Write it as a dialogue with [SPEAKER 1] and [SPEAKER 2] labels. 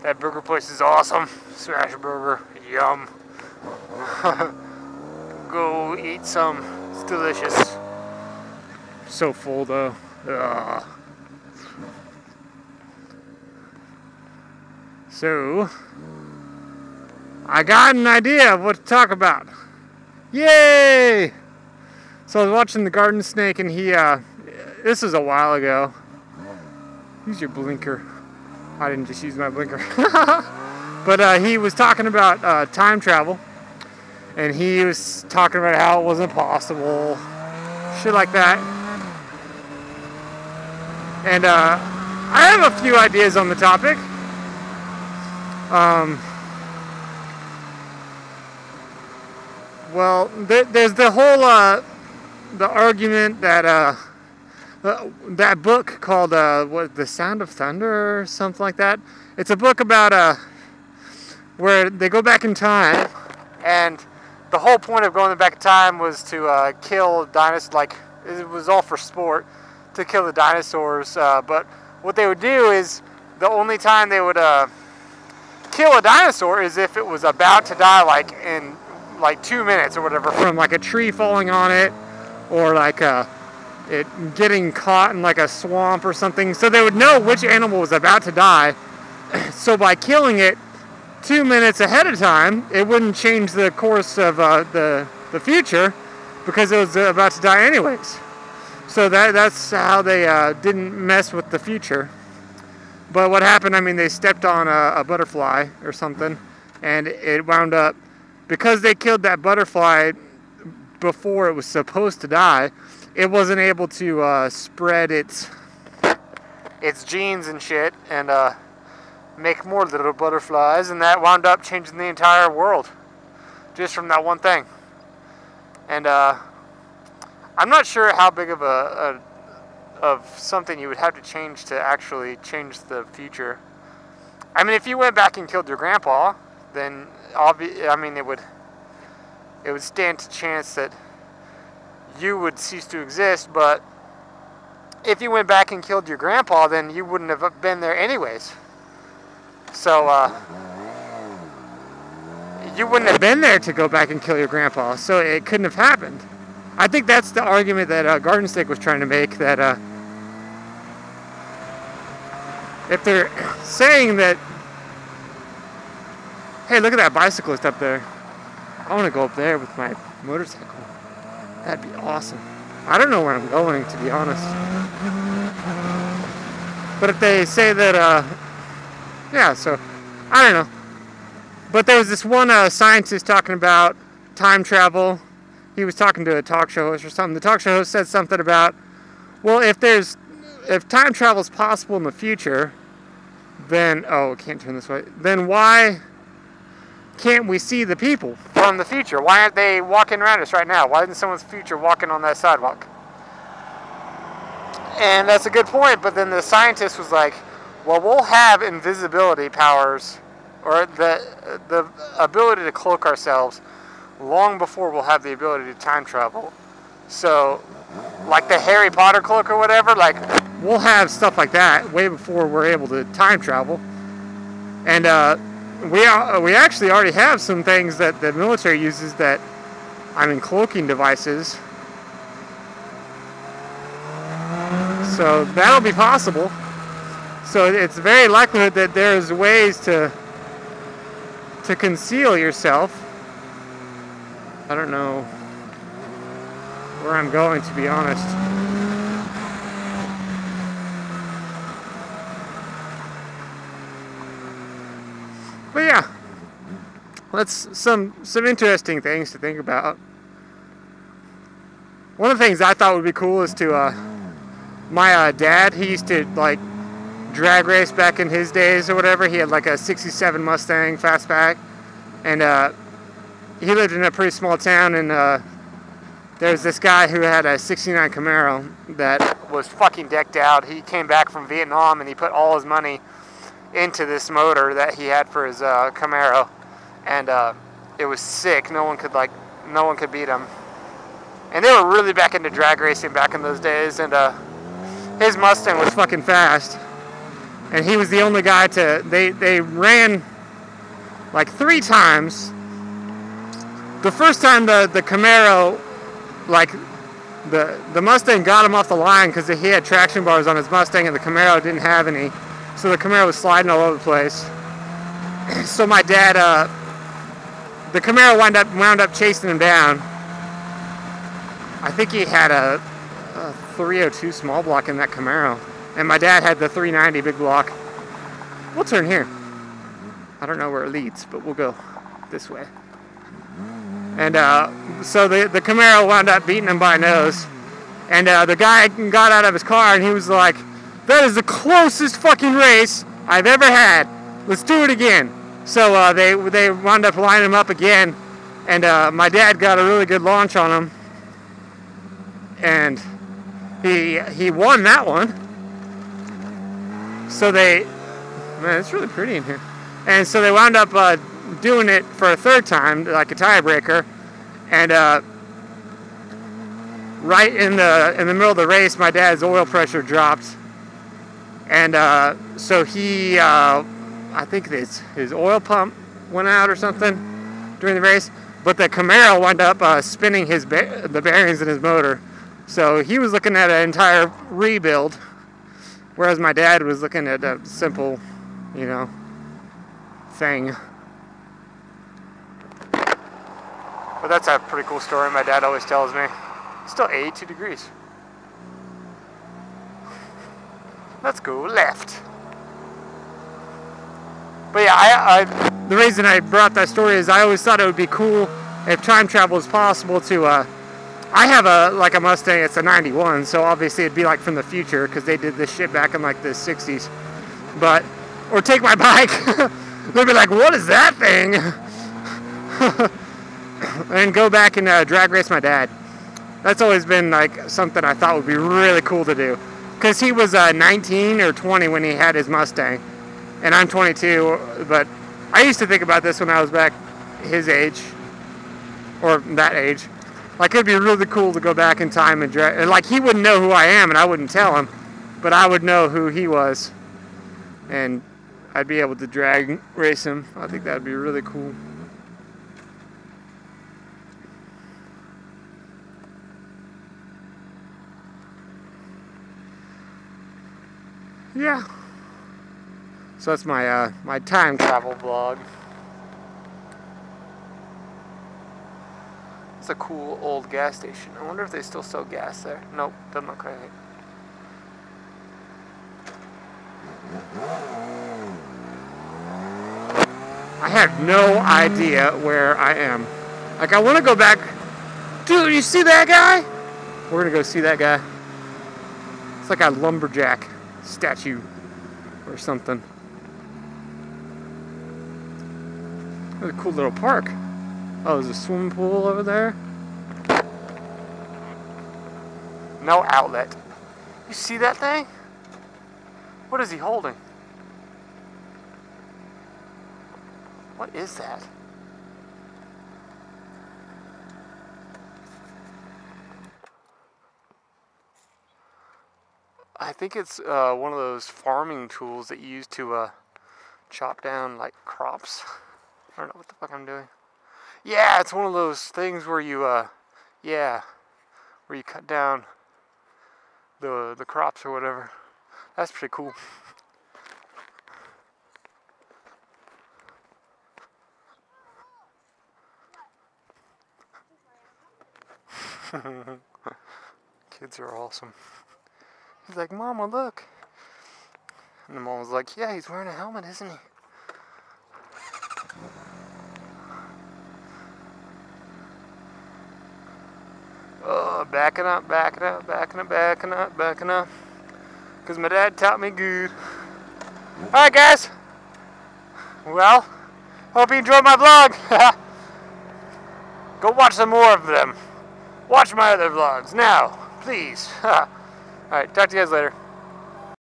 [SPEAKER 1] That burger place is awesome. Smash burger, yum. Go eat some. It's delicious. So full though. Ugh. So, I got an idea of what to talk about. Yay! So I was watching TheGardenSnake, and he, this was a while ago. Use your blinker. I didn't just use my blinker. But he was talking about time travel, and he was talking about how it wasn't possible, shit like that. And I have a few ideas on the topic. Well, there's the whole the argument that that book called what, The Sound of Thunder or something like that. It's a book about where they go back in time, and the whole point of going back in time was to kill dinosaurs. Like, it was all for sport, to kill the dinosaurs. But what they would do is, the only time they would kill a dinosaur is if it was about to die, like in like 2 minutes or whatever, from like a tree falling on it, or like it getting caught in like a swamp or something. So they would know which animal was about to die. So by killing it 2 minutes ahead of time, it wouldn't change the course of the future, because it was about to die anyways. So that's how they didn't mess with the future. But what happened, I mean, they stepped on a butterfly or something, and it wound up, because they killed that butterfly before it was supposed to die, it wasn't able to spread its genes and shit, and make more little butterflies, and that wound up changing the entire world, just from that one thing. And I'm not sure how big of of something you would have to change to actually change the future. I mean, if you went back and killed your grandpa, then I mean, it would stand to chance that you would cease to exist. But if you went back and killed your grandpa, then you wouldn't have been there anyways. So you wouldn't have been there to go back and kill your grandpa, so it couldn't have happened. I think that's the argument that TheGardenSnake was trying to make, that if they're saying that, hey, look at that bicyclist up there. I want to go up there with my motorcycle. That'd be awesome. I don't know where I'm going, to be honest. But if they say that, yeah, so, I don't know. But there was this one scientist talking about time travel. He was talking to a talk show host or something. The talk show host said something about, well, if time travel is possible in the future, then, oh, I can't turn this way. Then why can't we see the people from the future? Why aren't they walking around us right now? Why isn't someone's future walking on that sidewalk? And that's a good point, but then the scientist was like, well, we'll have invisibility powers, or the ability to cloak ourselves, long before we'll have the ability to time travel. So, like the Harry Potter cloak or whatever, like, we'll have stuff like that way before we're able to time travel. And we actually already have some things that the military uses, that, I mean, cloaking devices. So that'll be possible. So it's very likely that there's ways to conceal yourself. I don't know where I'm going, to be honest. But yeah, that's some interesting things to think about. One of the things I thought would be cool is to my dad, he used to like drag race back in his days or whatever. He had like a '67 Mustang fastback, and he lived in a pretty small town, and there was this guy who had a '69 Camaro that was fucking decked out. He came back from Vietnam, and he put all his money into this motor that he had for his Camaro, and it was sick. No one could beat him. And they were really back into drag racing back in those days, and his Mustang was fucking fast. and he was the only guy to. They ran like 3 times. The first time the Camaro, like the Mustang got him off the line because he had traction bars on his Mustang and the Camaro didn't have any, so the Camaro was sliding all over the place. So my dad, the Camaro wound up chasing him down. I think he had a 302 small block in that Camaro, and my dad had the 390 big block. We'll turn here. I don't know where it leads, but we'll go this way. And so the Camaro wound up beating him by nose, and the guy got out of his car and he was like, "That is the closest fucking race I've ever had. Let's do it again." So they wound up lining him up again, and my dad got a really good launch on him, and he won that one. So man, it's really pretty in here. And so they wound up doing it for a 3rd time, like a tiebreaker, and right in the middle of the race, my dad's oil pressure dropped, and so he, I think his oil pump went out or something during the race, but the Camaro wound up spinning the bearings in his motor, so he was looking at an entire rebuild, whereas my dad was looking at a simple, you know, thing. But that's a pretty cool story my dad always tells me. It's still 82 degrees. Let's go left. But yeah, the reason I brought that story is I always thought it would be cool if time travel was possible to, I have a Mustang, it's a 91, so obviously it'd be like from the future because they did this shit back in like the 60s. But, or take my bike, they'd be like, what is that thing? And go back and drag race my dad. That's always been like something I thought would be really cool to do. Because he was 19 or 20 when he had his Mustang. And I'm 22, but I used to think about this when I was back his age, or that age. Like, it'd be really cool to go back in time and drag. Like, he wouldn't know who I am, and I wouldn't tell him, but I would know who he was, and I'd be able to drag race him. I think that'd be really cool. Yeah. So that's my my time travel vlog. It's a cool old gas station. I wonder if they still sell gas there. Nope, doesn't look right. I have no idea where I am. Like, I want to go back. Dude, you see that guy? We're gonna go see that guy. It's like a lumberjack statue or something. What a cool little park. Oh, there's a swimming pool over there. No outlet. You see that thing? What is he holding? What is that? I think it's one of those farming tools that you use to chop down like crops. I don't know what the fuck I'm doing. Yeah, it's one of those things where you where you cut down the crops or whatever. That's pretty cool. Kids are awesome. He's like, Mama, look. And the mom was like, yeah, he's wearing a helmet, isn't he? Oh, backing up. Because my dad taught me good. Alright, guys. Well, hope you enjoyed my vlog. Go watch some more of them. Watch my other vlogs now, please. Alright, talk to you guys later.